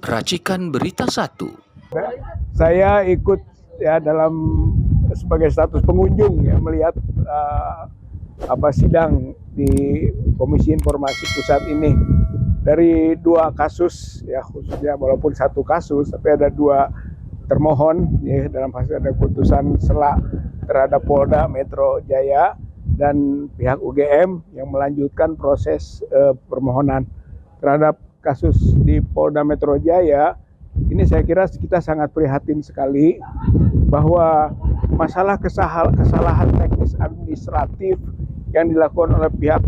Racikan Berita 1. Saya ikut ya dalam sebagai status pengunjung ya melihat sidang di Komisi Informasi Pusat ini. Dari dua kasus ya, khususnya walaupun satu kasus tapi ada dua termohon ya, dalam hasil ada putusan sela terhadap Polda Metro Jaya dan pihak UGM yang melanjutkan proses permohonan terhadap kasus di Polda Metro Jaya. Ini saya kira kita sangat prihatin sekali bahwa masalah kesalahan teknis administratif yang dilakukan oleh pihak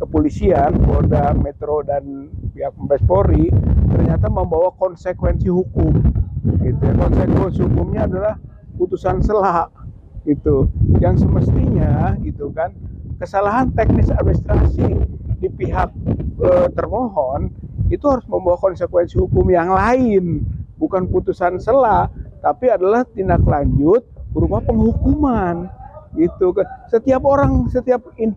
kepolisian, Polda Metro dan pihak Mabes Polri ternyata membawa konsekuensi hukum. Gitu ya. Konsekuensi hukumnya adalah putusan sela gitu. Yang semestinya gitu kan kesalahan teknis administrasi di pihak termohon itu harus membawa konsekuensi hukum yang lain, bukan putusan sela, tapi adalah tindak lanjut berupa penghukuman. Gitu kan. Setiap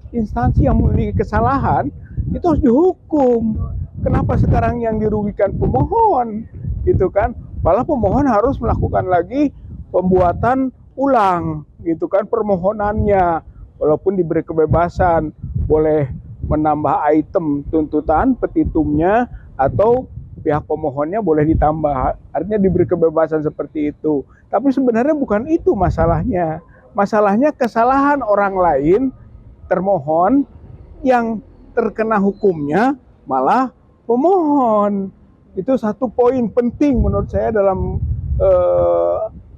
instansi yang memiliki kesalahan itu harus dihukum. Kenapa sekarang yang dirugikan pemohon? Gitu kan. Malah pemohon harus melakukan lagi pembuatan ulang, gitu kan, permohonannya. Walaupun diberi kebebasan, boleh menambah item tuntutan petitumnya atau pihak pemohonnya boleh ditambah, artinya diberi kebebasan seperti itu. Tapi sebenarnya bukan itu masalahnya. Masalahnya kesalahan orang lain termohon yang terkena hukumnya malah pemohon. Itu satu poin penting menurut saya dalam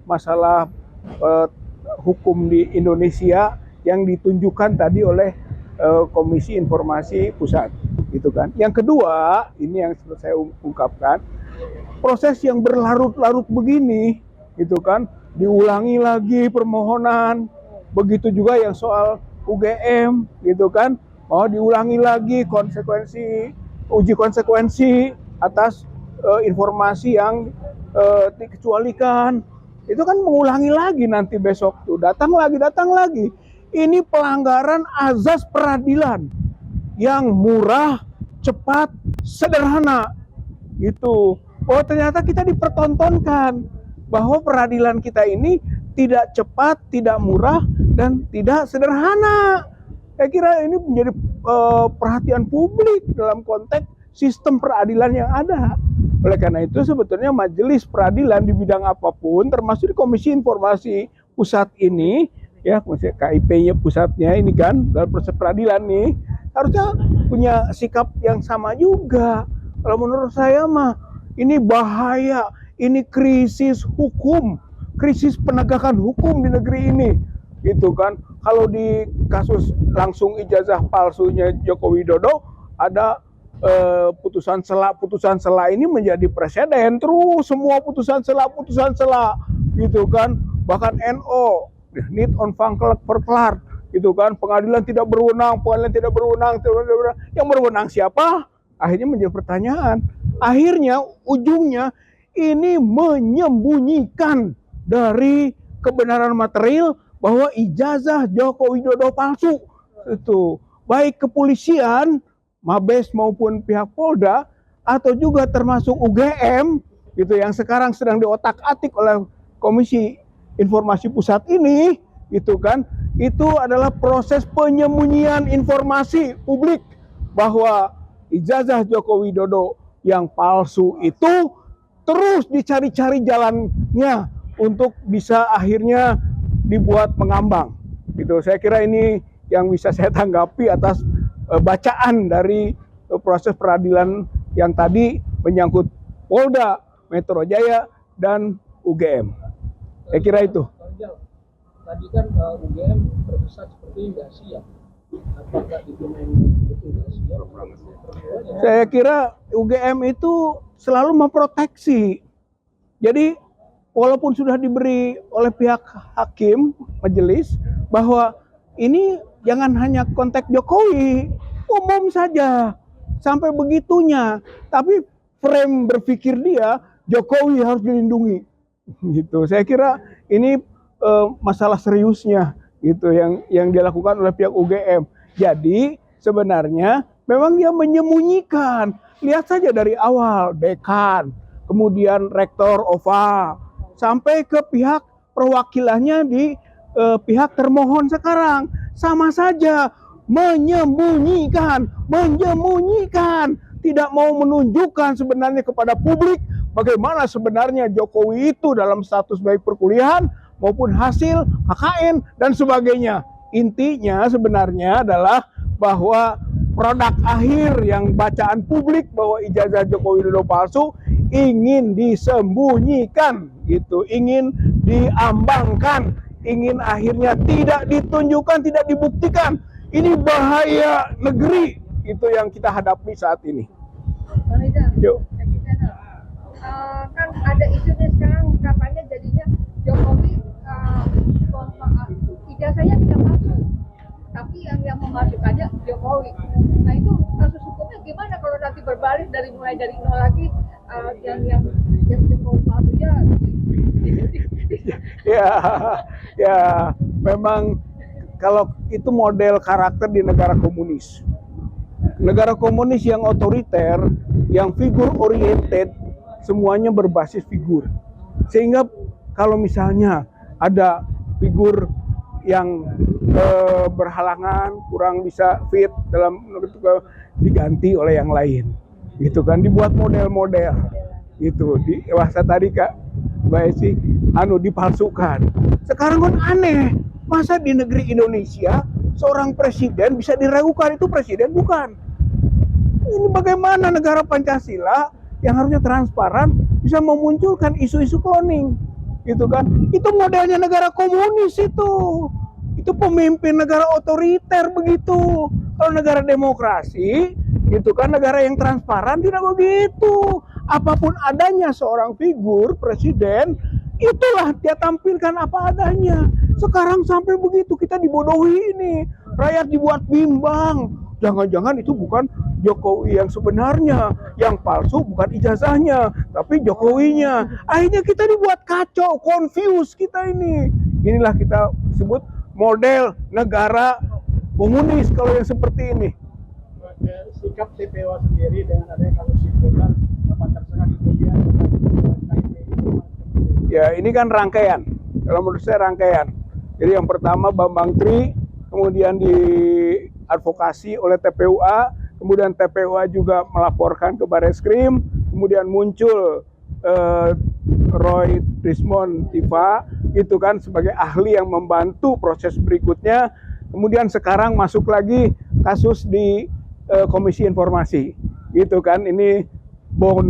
masalah hukum di Indonesia yang ditunjukkan tadi oleh Komisi Informasi Pusat, gitu kan. Yang kedua, ini yang saya ungkapkan, proses yang berlarut-larut begini, gitu kan, diulangi lagi permohonan, begitu juga yang soal UGM, gitu kan, mau diulangi lagi uji konsekuensi atas informasi yang dikecualikan, itu kan mengulangi lagi nanti besok tuh, datang lagi. Ini pelanggaran azas peradilan yang murah, cepat, sederhana, gitu. Oh ternyata kita dipertontonkan bahwa peradilan kita ini tidak cepat, tidak murah, dan tidak sederhana. Saya kira ini menjadi perhatian publik dalam konteks sistem peradilan yang ada. Oleh karena itu sebetulnya majelis peradilan di bidang apapun, termasuk di Komisi Informasi Pusat ini, ya KIP-nya pusatnya ini kan dalam proses peradilan nih, harusnya punya sikap yang sama juga. Kalau menurut saya mah ini bahaya, ini krisis hukum, krisis penegakan hukum di negeri ini, gitu kan. Kalau di kasus langsung ijazah palsunya Joko Widodo ada putusan sela ini menjadi presiden, terus semua putusan sela gitu kan. Bahkan NO need on verklar, gitu kan, pengadilan tidak berwenang, yang berwenang siapa? Akhirnya menjadi pertanyaan. Akhirnya ujungnya ini menyembunyikan dari kebenaran material bahwa ijazah Joko Widodo palsu. Itu baik kepolisian, Mabes maupun pihak Polda, atau juga termasuk UGM, gitu, yang sekarang sedang diotak-atik oleh Komisi Informasi Pusat ini, gitu kan, itu adalah proses penyembunyian informasi publik bahwa ijazah Joko Widodo yang palsu itu terus dicari-cari jalannya untuk bisa akhirnya dibuat mengambang, gitu. Saya kira ini yang bisa saya tanggapi atas bacaan dari proses peradilan yang tadi menyangkut Polda Metro Jaya dan UGM. Saya kira itu. Tadi kan UGM berkesan seperti nggak siap. Apakah itu memang betul nggak siap? Saya kira UGM itu selalu memproteksi. Jadi walaupun sudah diberi oleh pihak hakim majelis bahwa ini jangan hanya konteks Jokowi, umum saja, sampai begitunya. Tapi frame berpikir dia Jokowi harus dilindungi, gitu. Saya kira ini masalah seriusnya, gitu, yang dilakukan oleh pihak UGM. Jadi sebenarnya memang dia menyembunyikan. Lihat saja dari awal dekan, kemudian rektor OVA, sampai ke pihak perwakilannya di pihak termohon sekarang. Sama saja menyembunyikan, tidak mau menunjukkan sebenarnya kepada publik bagaimana sebenarnya Jokowi itu dalam status baik perkuliahan maupun hasil HKN dan sebagainya. Intinya sebenarnya adalah bahwa produk akhir yang bacaan publik bahwa ijazah Joko Widodo palsu ingin disembunyikan gitu, ingin diambangkan, ingin akhirnya tidak ditunjukkan, tidak dibuktikan. Ini bahaya negeri, itu yang kita hadapi saat ini. Yuk. Kan ada isu nih sekarang, katanya jadinya Jokowi ijazahnya tidak palsu, tapi yang memasukkannya Jokowi. Nah itu kasus hukumnya gimana kalau nanti berbalik mulai dari nol lagi, yang Jokowi palsu ya memang kalau itu model karakter di negara komunis. Negara komunis yang otoriter, yang figur oriented, semuanya berbasis figur. Sehingga kalau misalnya ada figur yang berhalangan, kurang bisa fit dalam diganti oleh yang lain. Gitu kan, dibuat model-model. Gitu. Di bahasa tadi Kak Mbak Esi, dipalsukan. Sekarang kan aneh. Masa di negeri Indonesia seorang presiden bisa diragukan itu presiden? Bukan. Ini bagaimana negara Pancasila yang harusnya transparan bisa memunculkan isu-isu cloning, gitu kan? Itu modelnya negara komunis itu. Itu pemimpin negara otoriter begitu. Kalau negara demokrasi, gitu kan, negara yang transparan tidak begitu. Apapun adanya seorang figur presiden, itulah dia tampilkan apa adanya. Sekarang sampai begitu kita dibodohi ini. Rakyat dibuat bimbang. Jangan-jangan itu bukan Jokowi yang sebenarnya. Yang palsu bukan ijazahnya, tapi Jokowinya. Akhirnya kita dibuat kacau, confused kita ini. Inilah kita sebut model negara komunis kalau yang seperti ini. Sikap TPO sendiri dengan adanya kasus simpulkan dapat terserah kemudian. Ya ini kan rangkaian. Kalau menurut saya rangkaian. Jadi yang pertama Bambang Tri, kemudian diadvokasi oleh TPUA, kemudian TPUA juga melaporkan ke Bareskrim, kemudian muncul Roy Trismon Tifa, itu kan sebagai ahli yang membantu proses berikutnya. Kemudian sekarang masuk lagi kasus di Komisi Informasi, gitu kan, ini Bon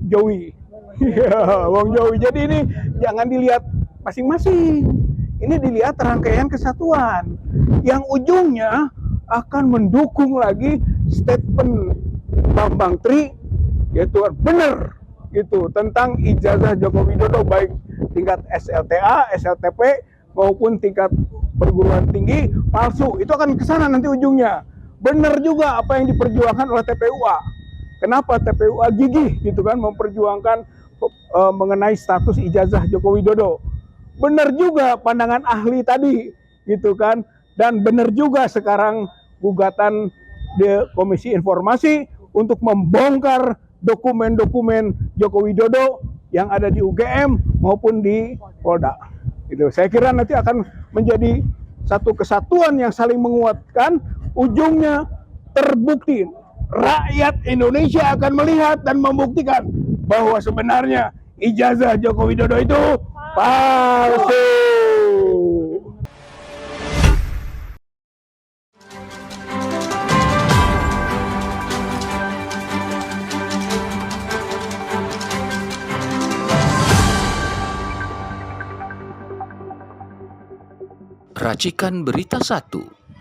Jowi. Ya, Bang Jowi. Jadi ini jangan dilihat masing-masing. Ini dilihat rangkaian kesatuan yang ujungnya akan mendukung lagi statement Bambang Tri, yaitu benar gitu tentang ijazah Joko Widodo baik tingkat SLTA, SLTP maupun tingkat perguruan tinggi palsu. Itu akan ke sana nanti ujungnya. Benar juga apa yang diperjuangkan oleh TPUA. Kenapa TPUA gigih gitu kan memperjuangkan mengenai status ijazah Joko Widodo. Benar juga pandangan ahli tadi gitu kan, dan benar juga sekarang gugatan di Komisi Informasi untuk membongkar dokumen-dokumen Joko Widodo yang ada di UGM maupun di Polda. Gitu. Saya kira nanti akan menjadi satu kesatuan yang saling menguatkan, ujungnya terbukti rakyat Indonesia akan melihat dan membuktikan bahwa sebenarnya ijazah Joko Widodo itu palsu. Racikan Berita 1.